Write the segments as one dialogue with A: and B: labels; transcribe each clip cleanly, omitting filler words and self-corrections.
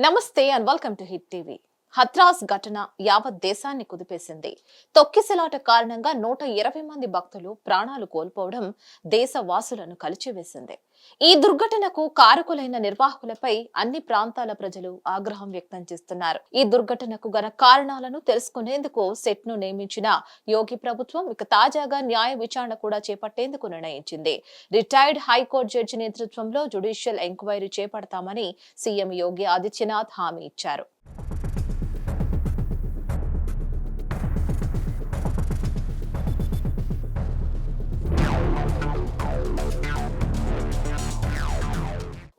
A: నమస్తే and welcome to hit TV. Hathras ఘటన యావత్ దేశాన్ని కుదిపేసింది. తొక్కిసలాట కారణంగా 120 మంది భక్తులు ప్రాణాలు కోల్పోవడం దేశ వాసులను కలిచివేసింది. ఈ దుర్ఘటనకు కారకులైన నిర్వాహకులపై అన్ని ప్రాంతాల ప్రజలు ఆగ్రహం వ్యక్తం చేస్తున్నారు. ఈ దుర్ఘటనకు గల కారణాలను తెలుసుకునేందుకు సెట్ ను నియమించిన యోగి ప్రభుత్వం ఇక తాజాగా న్యాయ విచారణ కూడా చేపట్టేందుకు నిర్ణయించింది. రిటైర్డ్ హైకోర్టు జడ్జి నేతృత్వంలో జ్యుడిషియల్ ఎంక్వైరీ చేపడతామని సీఎం యోగి ఆదిత్యనాథ్ హామీ ఇచ్చారు.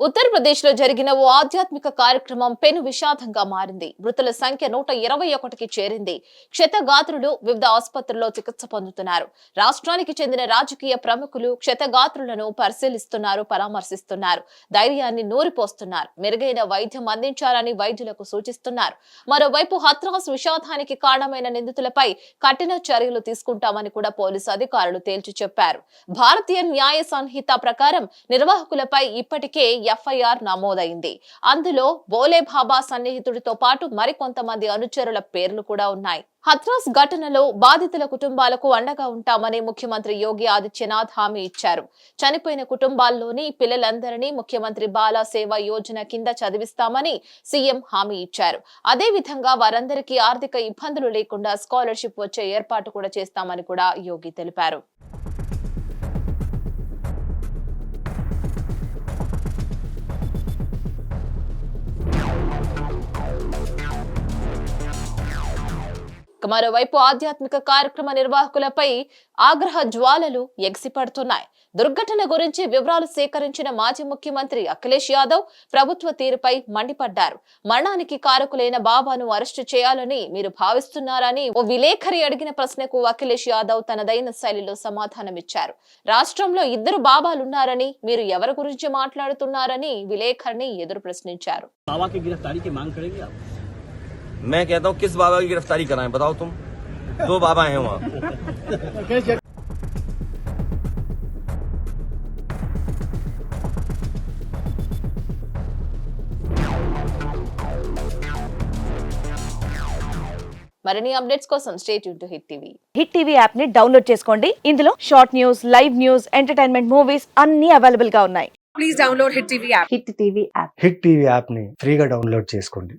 A: ఉత్తరప్రదేశ్ లో జరిగిన ఓ ఆధ్యాత్మిక కార్యక్రమం పెను విషాదంగా మారింది. మృతుల సంఖ్య 121కి చేరింది. క్షతగాత్రులు వివిధ ఆసుపత్రుల్లో చికిత్స పొందుతున్నారు. రాష్ట్రానికి చెందిన రాజకీయ ప్రముఖులు క్షతగాత్రులను పరిశీలిస్తున్నారు, పరామర్శిస్తున్నారు, ధైర్యాన్ని నూరిపోస్తున్నారు, మెరుగైన వైద్యం అందించాలని వైద్యులకు సూచిస్తున్నారు. మరోవైపు హత్రాస్ విషాదానికి కారణమైన నిందితులపై కఠిన చర్యలు తీసుకుంటామని కూడా పోలీసు అధికారులు తేల్చి చెప్పారు. భారతీయ న్యాయ సంహిత ప్రకారం నిర్వాహకులపై ఇప్పటికే ఎఫ్ఐఆర్ నమోదైంది. అందులో బోలే బాబా సన్నిహితుడితో పాటు మరికొంతమంది అనుచరుల పేర్లు కూడా ఉన్నాయి. హత్రాస్ ఘటనలో బాధితుల కుటుంబాలకు అండగా ఉంటామని ముఖ్యమంత్రి యోగి ఆదిత్యనాథ్ హామీ ఇచ్చారు. చనిపోయిన కుటుంబాల్లోని పిల్లలందరినీ ముఖ్యమంత్రి బాల సేవా యోజన కింద చదివిస్తామని సీఎం హామీ ఇచ్చారు. అదే విధంగా వారందరికీ ఆర్థిక ఇబ్బందులు లేకుండా స్కాలర్షిప్ వచ్చే ఏర్పాటు కూడా చేస్తామని కూడా యోగి తెలిపారు. మరోవైపు ఆధ్యాత్మిక కార్యక్రమ నిర్వాహకులపై ఆగ్రహ జ్వాలలు ఎగిసిపడుతున్నాయి. దుర్ఘటన గురించి వివరాలు సేకరించిన మాజీ ముఖ్యమంత్రి అఖిలేష్ యాదవ్ ప్రభుత్వ తీరుపై మండిపడ్డారు. మరణానికి కారకులైన బాబాను అరెస్టు చేయాలని మీరు భావిస్తున్నారని ఓ విలేకరి అడిగిన ప్రశ్నకు అఖిలేష్ యాదవ్ తనదైన శైలిలో సమాధానమిచ్చారు. రాష్ట్రంలో 2 బాబాలున్నారని మీరు ఎవరి గురించి మాట్లాడుతున్నారని విలేకరిని ఎదురు ప్రశ్నించారు.
B: मैं कहता हूँ किस बाबा की गिरफ्तारी कराएं बताओ तुम। 2 बाबा हैं वहाँ।
A: మరిన్ని అప్డేట్స్ కోసం stay tune to hit TV.
C: Hit TV app ని డౌన్లోడ్ చేసుకోండి. ఇందులో short news, live news, entertainment movies అన్ని అవైలబుల్ గా ఉన్నాయి.
D: Please download Hit TV app.
C: Hit TV app
E: hit TV app ని ఫ్రీగా డౌన్లోడ్ చేసుకోండి.